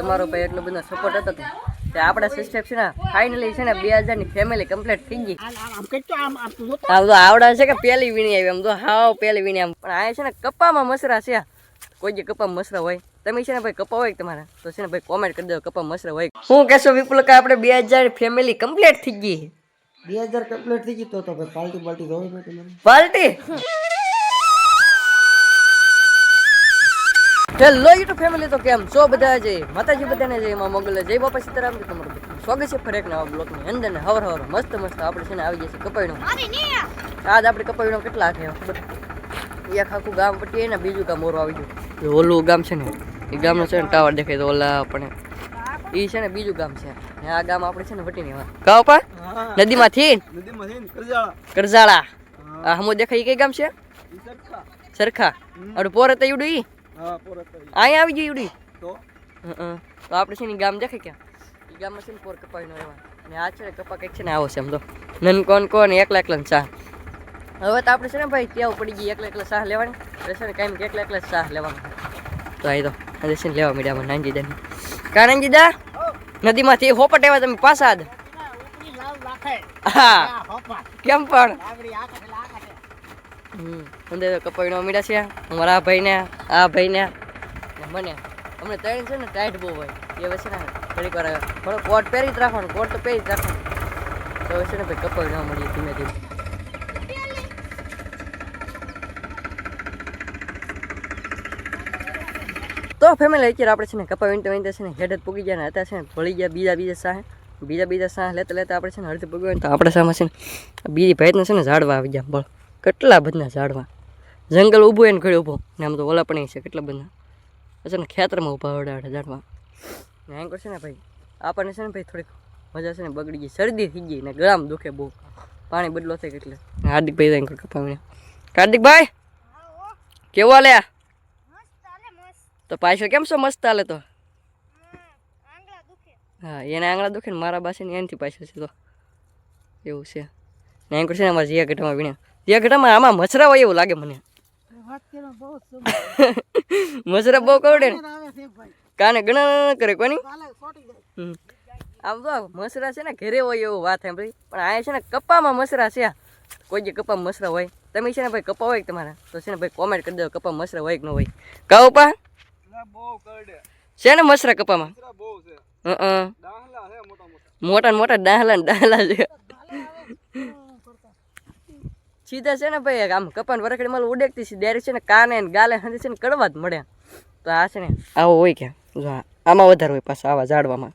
તમારો ભાઈ એટલો બધો સપોર્ટ હતો કે આપણા સિસ્ટમ છે ને ફાઇનલી છે ને 2000 ની ફેમિલી કમ્પ્લીટ થઈ ગઈ. આમ તો આવડા છે કે પેલી વીણી આવી, આમ તો હાવ પેલી વીણી આમ. પણ આ છે ને કપામાં મસરા છે. કોઈ જે કપા મસરા હોય તમે છે ને ભાઈ કપા હોય તમારે તો છે ને ભાઈ કોમેન્ટ કરી દો કપા મસરા હોય. હું કહેશો વિપુલ કે આપણે 2000 ફેમિલી કમ્પ્લીટ થઈ ગઈ. 2000 કમ્પ્લીટ થઈ ગઈ તો ભાઈ પાર્ટી જોવી પડે તમારે. પાર્ટી હેલો યુટ્યુબ ફેમિલી, તો કેમ છો બધા? જય માતાજી બધાને, જય માં મોગલે, જય બાપા સીતારામ. તમારું સ્વાગત છે ફરી એક નવા બ્લોગની અંદર ને હવાર મસ્ત આપણે છે ને આવી જશે કપાઈનો. આજ આપણે કપાઈનો કેટલા છે ખબર? એક આખું ગામ પટીએ ને બીજું ગામ મોરું આવી ગયું. ઓલું ગામ છે ને એ ગામનો છે ને ટાવર દેખાય તો ઓલા પણ એ છે ને બીજું ગામ છે ને આ ગામ આપણે છે ને વટીની વાત ગાવ પા નદીમાંથી કરજાળા આ હમો દેખાય કઈ ગામ છે? સરખા અરે પોરે તો યુડી અહીંયા આવી ગઈ યુડી તો આપણે છે ને ગામ દેખાય ક્યાં એ ગામમાં છે ને પોર કપાઈનો એવા ને આ છે ને કપા કંઈક છે ને આવો છે એમ તો નન કોણ એકલા ચા. હવે તો આપણે છે ને ભાઈ ટેવ પડી ગઈ એકલા શાહ લેવાની એટલે છે ને કાંઈ કે એકલા શાહ લેવાનું. તો અહીં તો આજે છે ને લેવા મીડિયામાં નાનજીદાની કાનજીદા નદીમાંથી હોપટ આવ્યા તમે પાછા જ. હા કેમ પણ અંદર કપાઈનો મીડા છે અમારા આ ભાઈને મને અમને ત્રણ છે ને ટાઈટ બહુ હોય એ હવે છે ને ઘડીક વાર થોડો કોટ પહેરી જ રાખવાનો, કોટ તો પહેરી જ રાખવાનો. તો હવે છે ને ભાઈ કપાઈ ન મળીએ ધીમે ધીમે. તો ફેમિલી અત્યારે આપણે છે ને કપા વીણતા છે ને હેડ જ પૂગી ગયા ને હતા છે ને ભળી ગયા બીજા સાહ લેતા આપણે છે ને અડધે પૂગવા તો આપણે સામે છે ને બીજી ભાઈના છે ને ઝાડવા આવી ગયા. બળ કેટલા બધા ઝાડવા, જંગલ ઊભું એને ઘડી ઊભો ને આમ તો ઓલા પણ છે કેટલા બધા છે ને ખેતરમાં ઊભા વડાડે ઝાડવા ને એમ છે ને ભાઈ આપણને છે ને ભાઈ થોડીક મજા છે ને બગડી ગઈ, શરદી થઈ ગઈ ને ગળામાં દુખે બહુ, પાણી બદલો થાય એટલે. હાર્દિકભાઈ કપાવીને કાર્તિકભાઈ કેવો હાલે? તો પાછળ કેમ છો? મસ્ત હાલે તો. હા એને આંગળા દુખે ને મારા પાસે ને એનાથી પાછળ છે તો એવું છે ને એમ છે ને અમારા જીયા ગઢામાં વીણ્યા. જીયા ગઢામાં આમાં મસરા હોય એવું લાગે મને. મસરા બહુ કવડે ને કાને ગણા કરે કોની. આમ તો મસરા છે ને ઘરે હોય એવું વાત સાંભળી, પણ આ છે ને કપામાં મસરા છે. કોઈ જે કપામાં મસરા હોય તમે છે ને ભાઈ કપા હોય તમારે તો છે ને ભાઈ કોમેન્ટ કરી દો કપા મસરા હોય કે ન હોય. કહો પા છે ને મસરા કપામાં મોટા ડાહલા છે સીધા છે ને ભાઈ આમ કપાન વરખડી માં ઉડેકતી છે ડાયરેક્ટ છે ને કાને ગાલે છે ને કડવા જ મળે. તો આ છે ને આવો હોય કે આમાં વધારે હોય પાછા આવા ઝાડવામાં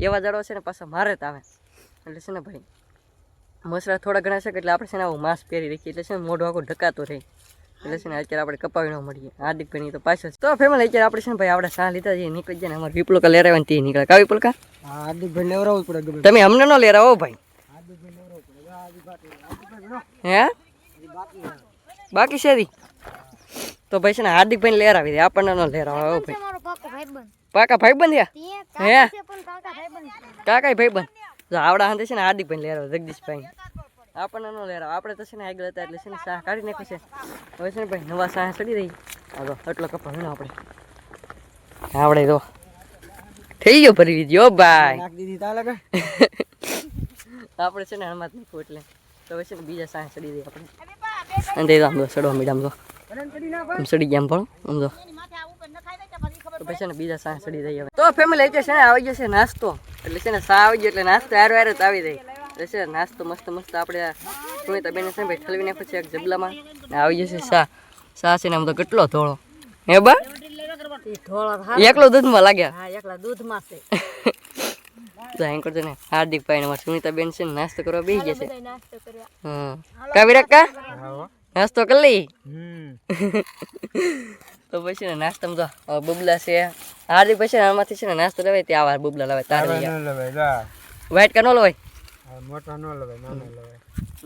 એવા ઝાડવા છે ને પાછા મારે તો આવે એટલે છે ને ભાઈ મસરા થોડા ઘણા છે એટલે આપણે છે ને આવું માસ્ક પહેરી રાખીએ એટલે છે ને મોઢું આખું ઢકાતો રહે એટલે છે ને અત્યારે આપણે કપાવી ન મળીએ. હાર્દિકભાઈ તો પાછળ તો ફેમિલી અત્યારે આપણે છે ને ભાઈ આપણે સાહ લીધા જઈએ નીકળી જાય ને અમારે વિપુલકા લેરાવે તે નીકળે. કા વિપુલકા? હાર્દિકભાઈ લેવરાવવું પડે. તમે અમને ન લેરાવો ભાઈ. હે બાકી છે તો ભાઈ છે ને હાર્દિકભાઈ લેરાવી દે આપણને ન લેરાવો ભાઈ. પાકા ભાઈબંધ હે કાકા ભાઈબંધ જો આવડા હાથે છે ને હાર્દિકભાઈ લેરાવ જગદીશભાઈ આપણને ન લેરાવ. આપણે તો છે ને આગળ હતા એટલે છે ને શાહ કાઢી નાખે છે. હવે છે ને ભાઈ નવા શાહ ચડી રહી હા તો એટલો કપા વીણો આપણે આવડે તો થઈ ગયો ભરી દીધો ભાઈ. આપણે છે ને હમણાં જ નાખવું એટલે તો હવે છે ને બીજા શાહ ચડી રહી આપણે અને આમ તો ચડવા મીડા આમ તો ચડી ગયા આમ પણ આમ તો પછી છે ને બીજા શાહ ચડી રહી. હવે તો ફેમિલી છે ને આવી જશે નાસ્તો એટલે છે ને શાહ આવી ગયો એટલે નાસ્તો હારે જ આવી રહી એટલે છે નાસ્તો મસ્ત આપણે સુમિતા બેન છે ને ભાઈ ઠલવી નાખ્યો છે એક જબલામાં આવી જશે શાહ છે ને આમ તો કેટલો ધોળો હે બા એકલો દૂધમાં લાગ્યા એકલા દૂધમાં છે. તો એમ કરજો ને હાર્દિકભાઈ ને અમારા સુમિતા બેન છે ને નાસ્તો કરવા બેસી જશે. હા કા વિરાકા નાસ્તો કરી લઈ તો પછી ને નાસ્તામાં તો બબલા છે હાર્દિકભાઈ છે ને આમાંથી છે ને નાસ્તો લેવાય તે આવા બબલા લાવે તારે વ્હાઈટ કા ન લેવાય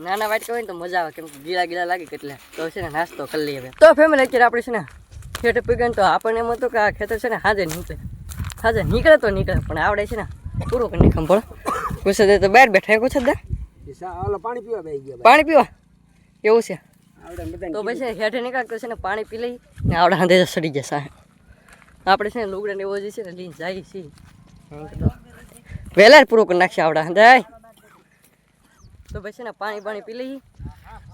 નાના વાટકા હોય ને તો મજા આવે કેમ કે ગીલા લાગે કેટલા તો છે ને નાસ્તો કરી લઈએ હવે. તો ફેમિલી અત્યારે આપણે છે ને ખેતર પીગન તો આપણને એમ હતું કે આ ખેતર છે ને હાજર નીકળે તો નીકળે પણ આવડે છે ને પૂરું કરી નાખમ પણ કુછ તો બહાર બેઠા કુછ પાણી પીવા એવું છે તો પછી હેઠે નીકળતો છે ને પાણી પી લઈ ને આવડે હાથે સડી જશે આપણે છે ને લુગડા ને એવો જે છે ને લઈને જાય છીએ વહેલા જ પૂરો કરી નાખશે આવડા હંધાય તો પછી છે ને પાણી પી લઈએ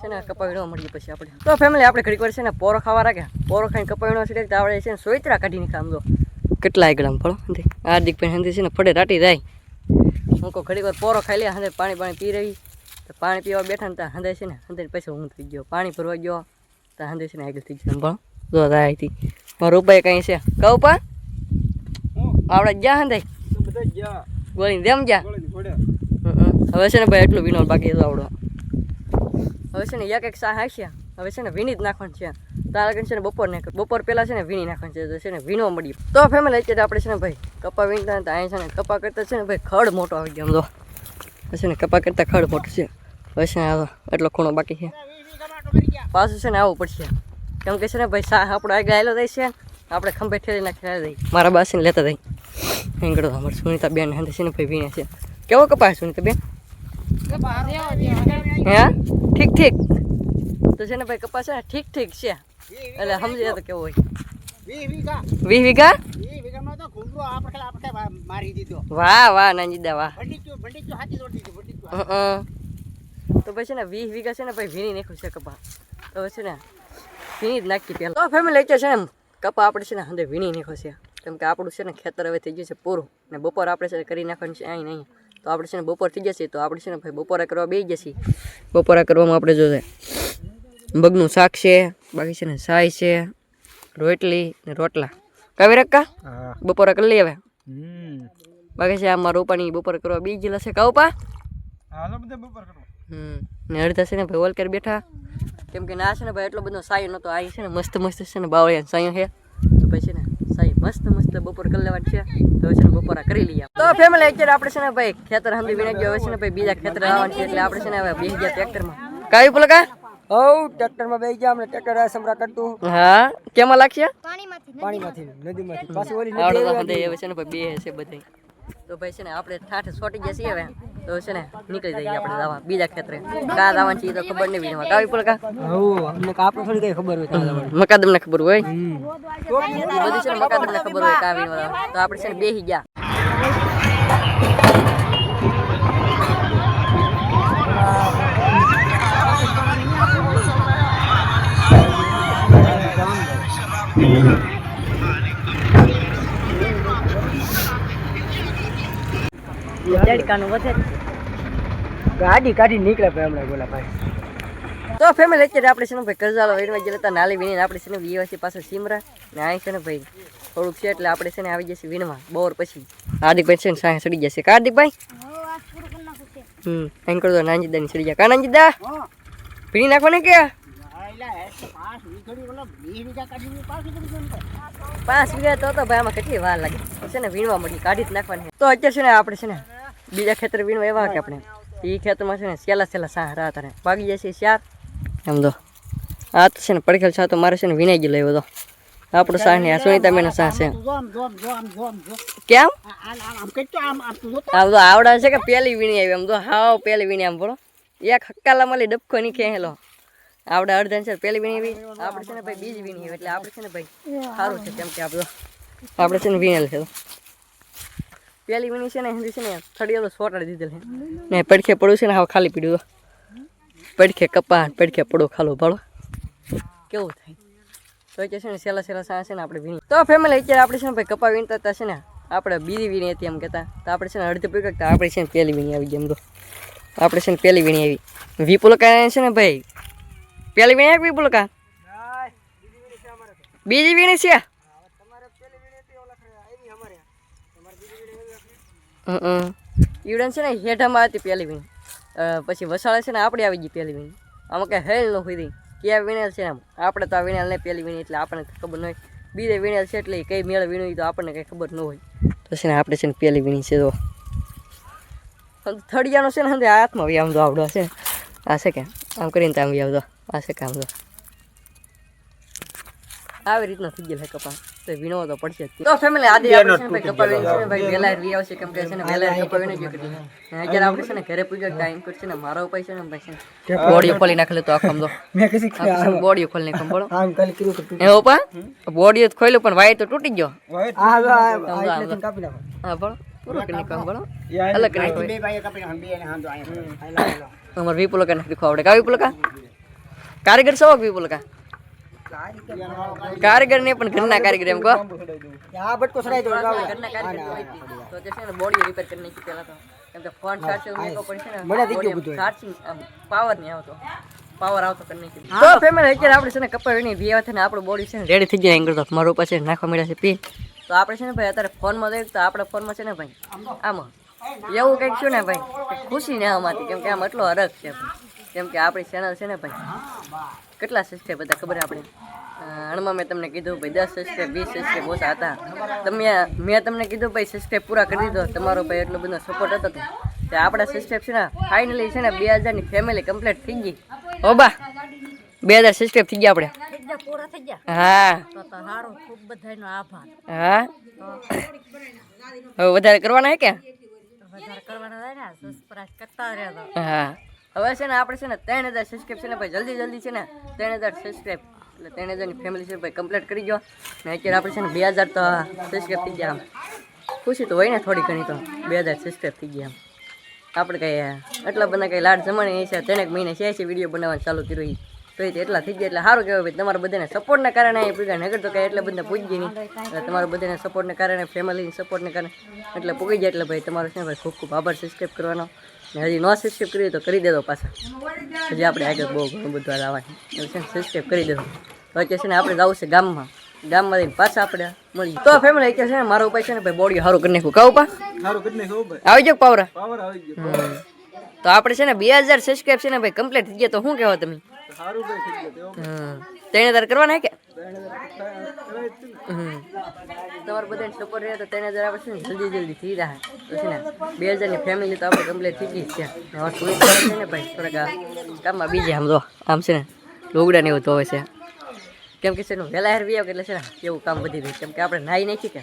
છે ને કપાવીનો મળીએ પછી આપણે તો ફેમિલી આપણે ઘડીક વાર છે ને પોરો ખાવા રાખ્યા પોરો ખાઈને કપાવીનો છે તો આપણે છે ને સોયત્રા કાઢી નાખા આમ તો કેટલા એકડમ ફળો હાર્દિકભાઈ હંધી છે ને ફળે રાટી જાય હું કહું ઘડીક વાર પોરો ખાઈ લે હંધે પાણી પી રહી તો પાણી પીવા બેઠા ને ત્યાં હંધે છે ને હંધે પછી હું થઈ ગયો પાણી ભરવા ગયો તો હંધે છે ને આગળ થઈ ગયો પણ જો થાય હતી મારો ઉપાય કંઈ છે કહું પા આવડે ગયા હંધે ગોળી દેમ જા હવે છે ને ભાઈ એટલું વિનોલ બાકી આવડો હવે છે ને એક શાહ હાસ્યા હવે છે ને વીણી જ નાખવાનું છે તારા છે ને બપોર પહેલાં છે ને વીણી નાખવાનું છે ને વીણો મળ્યું તો ફેમિલી અત્યારે આપણે છે ને ભાઈ કપા વીણતા હતા અહીં છે ને કપા કરતાં છે ને ભાઈ ખડ મોટો આવી ગયો આમ તો છે ને કપા કરતાં ખડ મોટું છે હવે છે ને આવો એટલો ખૂણો બાકી છે પાછું છે ને આવવું પડશે કેમ કે છે ને ભાઈ શાહ આપણો આગળ આવેલો જાય છે આપણે ખંભે ઠેરી નાખી દઈ મારા બાસીને લેતા દઈ નીકળો અમારે સુનિતા બેન હાથે છે ને ભાઈ વીણે છે કેવો કપા સુનિતા બેન હે ઠીક તો છે ને ભાઈ કપાસ છે ને ઠીક છે એટલે સમજી તો કેવો હોય 20 વીઘા વાહ નાનજીદા વાહ તો ભાઈ છે ને 20 વીઘા છે ને ભાઈ વીણી નાખ્યું છે કપા તો છે ને વીણી જ નાખી પહેલાં તો ફેમિલી છે ને કપા આપણે છે ને હંધે વીણી નાખ્યો છે કેમ કે આપણું છે ને ખેતર હવે થઈ ગયું છે પૂરું ને બપોર આપણે છે કરી નાખવાનું છે અહીં નહીં તો આપણે છે ને બપોર થઈ જશે તો આપણે છે ને ભાઈ બપોરા કરવા બેસી જશે બપોરા કરવામાં આપણે જોશે મગનું શાક છે બાકી છે ને સાય છે રોટલી ને રોટલા કાવી રક્કા બપોરા કરી લઈએ હવે બાકી છે આ મારા રૂપાની બપોર કરવા બેસી ગયેલા છે કાઉપા ને અડધા છે ને ભાઈ ઓલકેર બેઠા કેમ કે ના છે ને ભાઈ એટલો બધો સાયો નહોતો આ છે ને મસ્ત છે ને બાવળિયા સાયો છે તો પછી છે ને સાઈ મસ્ત બપોર કરી લેવાની છે તો છે ને બપોરા કરી લઈએ તો ફેમિલી અત્યારે આપણે છે ને ભાઈ ખેતર હંધી વીણે ગયો હવે છે ને ભાઈ બીજા ખેતર આવવાનું છે એટલે આપણે છે ને હવે બેસી ગયા ટ્રેક્ટરમાં કાવી પુલકા ટ્રેક્ટરમાં બેસી ગયા અમને ટ્રેક્ટર આ સમરા કરતું હા કેમાં લાગશે પાણીમાંથી નદીમાંથી પાછી ઓલી આવડો હંધે હવે છે ને ભાઈ બે છે બધે તો ભાઈ છે ને આપણે ઠાઠ છોટી ગયા છીએ હવે તો છે ને નીકળી જઈએ આપણે જવા બીજા ખેતરે કા જવાનું છે તો ખબર નહીં વીણવા કાવી પુલકા અમને આપણે થોડી કઈ ખબર હોય મકાદમ ને ખબર હોય બધી છે ને મકાદમ ને ખબર હોય કા વીણવા તો આપણે છે ને બેસી ગયા ગાડી કાઢી નીકળે હમણાં બોલા ભાઈ તો ફેમિલી અત્યારે આપણે છે ને ભાઈ કરજાલો વીણવા ગયેલા હતા નાલી વીણીને આપણે છે ને વીવાસી પાસે સીમરા ને અહીં છે ને ભાઈ થોડુંક છે એટલે આપણે છે ને આવી જશે વીણવા બોર પછી હાર્દિકભાઈ છે ને સાંજે સડી જશે હાર્દિકભાઈ એમ કરતો નાનજીદાની સડી જાય કા નાનજીદા વીણી નાખવાની કે 5 વીઘા તો ભાઈ આમાં કેટલી વાર લાગે છે ને વીણવા મળી કાઢી જ નાખવાની તો અત્યારે છે ને આપણે છે ને બીજા ખેતર વીણવા એવા કે આપણે એ ખેતરમાં છે ને સેલા સાહ રાત અને ભાગી જશે 4 એમ તો આ તો છે ને પડખેલ સાહ તો મારે છે ને વીણાઈ ગયેલો એવો તો આપણો સાહ ને આ સુનિતા મેનો સાહ છે કેમ આમ તો આવડા છે કે પહેલી વીણી આવી આમ તો હાવ પહેલી વીણી આમ બોલો એક હક્કાલા મળી ડબકો નહીં ખેલો આવડે અડધા છે પહેલી વીણી આવી આપણે છે ને ભાઈ બીજી વીણી એટલે આપણે છે ને ભાઈ સારું છે કેમ કે આપણે છે ને વીણેલ છે પહેલી વીણી છે ને હિન્દી છે ને થોડી ઓલો સોટાડી દીધેલ છે ને પડખે પડું છે ને હવે ખાલી પીડ્યું પડખે કપા પડખે પડો ખાલો ભાડો કેવું થાય તો કે છે ને સેલા સા છે ને આપણે વીણી તો ફેમિલી અત્યારે આપણે છે ને ભાઈ કપા વીણતા હતા છે ને આપણે બીજી વીણી હતી એમ કહેતા તો આપણે છે ને અડધી પીકતા આપણે છે ને પહેલી વીણી આવી ગઈ એમ તો આપણે છે ને પહેલી વીણી આવી વિપુલકા છે ને ભાઈ પહેલી વીણી આવી વિપુલકા બીજી વીણી છે ઈવડન છે ને હેઠામાં હતી પહેલી વીણી પછી વસાળે છે ને આપણે આવી ગઈ પહેલી વીણી આમાં કંઈ હેલ ન હોય ક્યાં વીણેલ છે એમ આપણે તો આ વીણેલ નહીં પહેલી વીણી એટલે આપણને ખબર ન હોય બીજે વીણેલ છે એટલે કઈ મેળ વીણવી તો આપણને કંઈ ખબર ન હોય તો છે ને આપણે છે ને પહેલી વીણી છે તો થળિયાનો છે ને સમજે હાથમાં વી આમ તો આવડો છે આ છે કે આમ કરીને તો આમ આવતો આ છે કે આમ તો આવી રીતના થઈ ગયેલ છે કપા તો વીણવો તો પડશે જ. તો ફેમિલી આજે આપણે છે ને ભાઈ કપાવીને છે ને ભાઈ વેલા વી આવશે કેમ કે છે ને વેલા કપાવીને જ કરી અત્યારે આપણે છે ને ઘરે પૂજા ટાઈમ કરશે ને મારો ઉપાય છે ને ભાઈ છે ને બોડીઓ ખોલી નાખેલો તો આખમ તો મેં કીધું બોડીઓ ખોલી નાખમ બોલો આમ કાલે કીધું તો એ ઉપા બોડીઓ ખોલ્યું પણ વાય તો તૂટી ગયો આ કાપી નાખો હા બોલો પૂરો કરી નાખો બોલો અલગ કરી નાખો અમાર વિપુલ કા નાખી ખાવડે કા વિપુલ કા કારીગર સૌ વિપુલ કા કારીગર ને પણ ઘરના કારીગર એમ કો આ બટકો સડાઈ દો ઘરના કારીગર તો જે છે ને બોડી રિપેર કરી નાખી પેલા તો કેમ કે ફોન ચાર્જ મેકો પડશે ને મને થઈ ગયું બધું ચાર્જિંગ પાવર નહીં આવતો પાવર આવતો કરી નાખી તો ફેમિલી અત્યારે આપણે છે ને કપાવીની વી આવે ને આપણું બોડી છે ને રેડી થઈ જાય એંગલ તો મારું પાસે નાખવા મળ્યા છે પી તો આપણે છે ને ભાઈ અત્યારે ફોનમાં જોઈએ તો આપણા ફોનમાં છે ને ભાઈ આમાં એવું કંઈક છું ને ભાઈ ખુશી ને આમાંથી કેમ કે આમ એટલો હરખ છે કેમ કે આપણી ચેનલ છે ને ભાઈ કેટલા સબસ્ક્રાઈબ હતા ખબર આપણે હણમાં મેં તમને કીધું ભાઈ 10 સબસ્ક્રાઈબ 20 સબસ્ક્રાઈબ ઓછા હતા મેં તમને કીધું ભાઈ સબસ્ક્રાઈબ પૂરા કરી દીધો તમારો ભાઈ એટલો બધો સપોર્ટ હતો તો આપણા સબસ્ક્રાઈબ છે ને ફાઇનલી છે ને 2000 ની ફેમિલી કમ્પ્લીટ થઈ ગઈ હો બા 2000 સબસ્ક્રાઈબ થઈ ગયા આપણે પૂરા થઈ ગયા હા તો સારું ખૂબ બધાનો આભાર હા હવે વધારે કરવાના હે કે વધારે કરવાના થાય ને સબસ્ક્રાઇબ કરતા રહેજો હા હવે છે ને આપણે છે ને 3000 સબસ્ક્રાઇબ છે ને ભાઈ જલ્દી છે ને 3000 સબસ્ક્રાઇબ એટલે 3000 ની ફેમિલી છે ભાઈ કમ્પ્લીટ કરી ગયો ને અત્યારે આપણે છે ને 2000 તો સબસ્ક્રાઇબ થઈ ગયા આમ ખુશી તો હોય ને થોડી ઘણી તો 2000 સબસ્ક્રાઇબ થઈ ગયા આમ આપણે કઈ એટલા બધા કઈ લાડ જમાણી છે 3 મહિને છે વિડીયો બનાવવાનું ચાલુ કર્યું તો એટલા થઈ ગયા એટલે સારું કહેવાય ભાઈ તમારા બધાને સપોર્ટના કારણે અહીં પૂગ્યા નગર તો કાંઈ એટલે બધા પૂજી નહીં એટલે તમારા બધાને સપોર્ટને કારણે ફેમિલીની સપોર્ટને કારણે એટલે પૂગી જાય એટલે ભાઈ તમારો છે ભાઈ ખૂબ ખૂબ આભાર સબસ્ક્રાઈબ કરવાનો ને હજી ન સબસ્ક્રાઈબ કરી તો કરી દેજો પાછા હજી આપણે આગળ બહુ ઘણું બધું આવવાનું એટલે છે ને સબસ્ક્રાઈબ કરી દેજો તો અત્યારે છે ને આપણે જવું છે ગામમાં જઈને પાછા આપણે મળીએ તો ફેમિલી અત્યારે છે ને મારો ઉપાય છે ને ભાઈ બોડી સારું કરી નાખું કહું પા સારું કરી નાખો ભાઈ આવી જાવ પાવરા પાવર આવી ગયો તો આપણે છે ને 2000 સબસ્ક્રાઈબ છે ને ભાઈ કમ્પ્લીટ થઈ ગયા તો શું કહેવા તમે સારું ભાઈ થઈ ગયો 3000 કરવાના કે તમારે બધાને સપોર્ટ રહે તો 3000 આપણે છે ને જલ્દી થઈ રહ્યા તો છે ને 2000 ની ફેમિલી તો આપણે કમ્પ્લીટ થઈ ગઈ છે હવે થોડીક છે ને ભાઈ થોડાક કામમાં બીજે આમ જો આમ છે ને લોગડા ને એવું ધોવે છે કેમ કે છે ને વહેલા હેર વી આવે એટલે છે ને એવું કામ વધી રહ્યું કેમ કે આપણે નાહી નાખી કે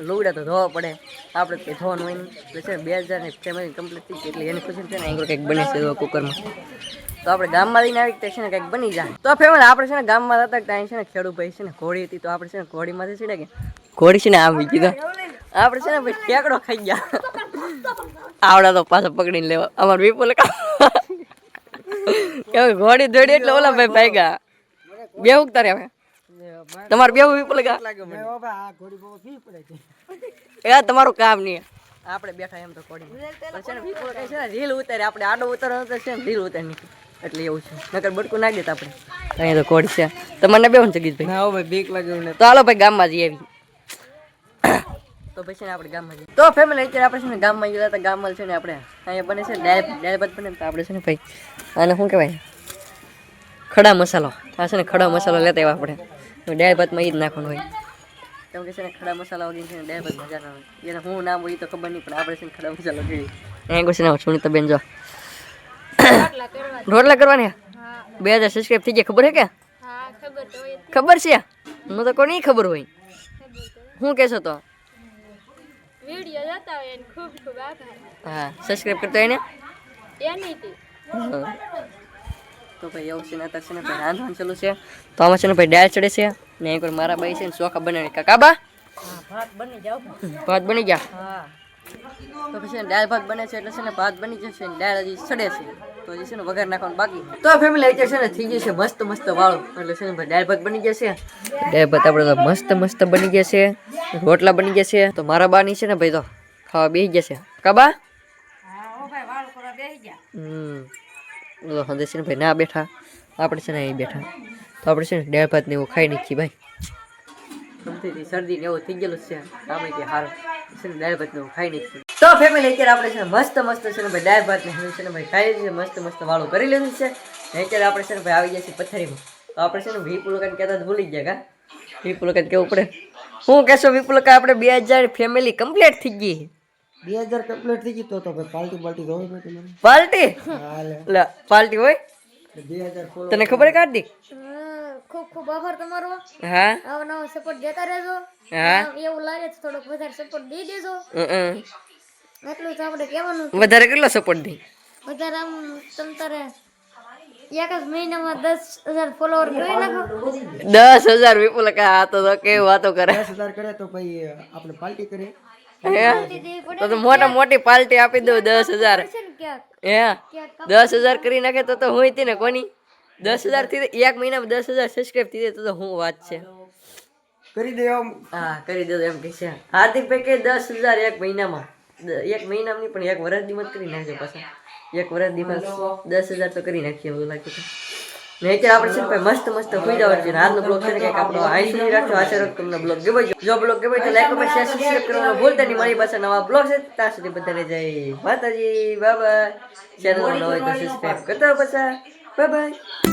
લોગડા તો ધોવા પડે આપણે કંઈ ધોવાનું હોય નહીં એટલે છે ને 2000 ની ફેમિલી કમ્પ્લીટ થઈ ગઈ એટલે એની ખુશી છે ને અહીં કંઈક બને છે કુકરમાં તો આપણે ગામમાં લઈને આવી છે ને કંઈક બની જાય તો ફેમિલી આપણે છે ને ગામમાં હતા ત્યાં છે ને ખેડૂત ભાઈ છે ને ઘોડી હતી તો આપણે છે ને ઘોડીમાંથી છે ને કે ઘોડી છે ને આમ કીધો આપણે છે ને ભાઈ ઠેકડો ખાઈ ગયા આવડા તો પાછો પકડીને લેવા અમાર વિપુલ કેમ ઘોડી દોડી એટલે ઓલા ભાઈ ભાગ્યા બે ઉગતા રે તમારે બે વિપુલ એ તમારું કામ નહીં આપણે બેઠા એમ તો ઘોડીમાં છે ને વિપુલ કઈ છે ને રીલ ઉતારે આપણે આડો ઉતારવાનો તો છે ને રીલ ઉતારી નહીં એટલે એવું છે નકર બટકું નાખી દેતા આપણે અહીંયા તો ઘોડી છે તમને બે જગીશભાઈ ના ભાઈ બીક લાગે મને તો હાલો ભાઈ ગામમાં જઈએ આવી તો પછી ને આપણે ગામમાં જઈએ તો ફેમિલી અત્યારે આપણે છે ને ગામમાં ગયા હતા ગામમાં છે ને આપણે અહીંયા બને છે દાળ ભાત બને તો આપણે છે ને ભાઈ આને શું કહેવાય ખડા મસાલો આ છે ને ખડા મસાલો લેતા આવ્યા આપણે દાળ ભાતમાં એ જ નાખવાનું હોય કેમ કે છે ને ખડા મસાલા વગેરે છે ને દાળ ભાત મજા ના હોય એને શું નામ હોય તો ખબર નહીં પણ આપણે છે ને ખડા મસાલો જોઈએ અહીંયા છે ને સુનિતા બેન જો રોટલા કરવાની 2000 સબસ્ક્રાઇબ થઈ ગયા ખબર હે કે ખબર છે હું તો કોની ખબર હોય શું કહેશો તો વિડિયો જોતા હોય એને ખૂબ ખૂબ આભાર હા સબસ્ક્રાઇબ કરતો એને એની થી તો ભાઈ એવું છે ને અત્યારે છે ને ભાઈ રાંધવાનું ચાલુ છે તો આમાં છે ને ભાઈ દાળ ચડે છે ને એક મારા ભાઈ છે ને ચોખા બનાવી કાકાબા ભાત બની જાવ ભાત બની ગયા હા તો પછી છે ને દાળ ભાત બને છે એટલે છે ને ભાત બની જશે ને દાળ હજી ચડે છે તો હજી છે ને વઘાર નાખવાનું બાકી તો ફેમિલી અત્યારે છે ને થઈ ગયું છે મસ્ત વાળું એટલે છે ને ભાઈ દાળ ભાત બની ગયા છે દાળ ભાત આપણે તો મસ્ત બની ગયા છે રોટલા બની ગયા છે તો મારા બાની છે ને ભાઈ તો ખાવા બેસી ગયા છે કાબા હા ઓ ભાઈ વાળ કરવા બેહી ગયા હવે છે ને ભાઈ ના બેઠા આપણે છે ને અહીં બેઠા તો આપણે છે ને દાળ ભાત ને એવું ખાઈ નાખીએ ભાઈ ગમતી શરદી ને એવું થઈ ગયેલું છે કામે કે હારું છે ને દાળ ભાત ને એવું ખાઈ નાખીએ તો ફેમિલી અત્યારે આપણે છે ને મસ્ત છે ને ભાઈ દાળ ભાત ને છે ને ભાઈ ખાઈ છે મસ્ત વાળું કરી લીધું છે ને અત્યારે આપણે છે ને ભાઈ આવી ગયા છીએ પથારીમાં તો આપણે છે ને વિપુલકાને કહેતા ભૂલી ગયા કા વિપુલકાને કેવું પડે હું કહેશો વિપુલકા આપણે 2000 ફેમિલી કમ્પ્લીટ થઈ ગઈ 2000 કમ્પ્લીટ થઈ ગઈ તો ભાઈ પાર્ટી બાલ્ટી જોવે ભાઈ તમારે પાર્ટી હાલે લે પાર્ટી હોય 2000 ફોલો તને ખબર હે કાર્તિક ખૂબ ખૂબ આભાર તમારો. હા આવો નવો સપોર્ટ દેતા રહેજો. હા એવું લાગે તો થોડોક વધારે સપોર્ટ દઈ દેજો. એટલું તો આપણે કહેવાનું. વધારે કેટલો સપોર્ટ દે વધારે આમ તમ તારે એક જ મહિનામાં 10,000 ફોલોવર કરી નાખો. 10,000 વિપુલ કા આ તો કેવી વાતો કરે 10,000 કરે તો પછી આપણે પાર્ટી કરીએ. હે તો મોટા મોટી પાર્ટી આપી દઉં 10,000 છે ને ક્યાંક હે 10,000 કરી નાખે તો હું હતી ને કોની 10,000 થી એક મહિનામાં 10,000 સબસ્ક્રાઇબ થઈ જાય તો હું વાત છે કરી દે આમ. હા કરી દો એમ કે છે હાર્દિકભાઈ કે 10,000 એક મહિનામાં એક મહિનામાં નહીં પણ એક વર્ષ દીમાં કરી નાખજો પાછા એક વર્ષ દીમાં 10,000 તો કરી નાખીએ એવું લાગે છે ને અત્યારે આપણે છે ને ભાઈ મસ્ત મસ્ત હોઈ જવાનું છે ને આજનો બ્લોગ છે ને કંઈક આપણો આઈ સુધી રાખજો આશા રાખો તમને બ્લોગ ગમે જો બ્લોગ ગમે તો લાઈક કમેન્ટ શેર સબસ્ક્રાઇબ કરવાનું ભૂલતા નહીં મારી પાસે નવા બ્લોગ છે ત્યાં સુધી બધાને જય માતાજી બાય બાય ચેનલ નવો હોય તો સબસ્ક્રાઇબ કરતા પાછા બાય બાય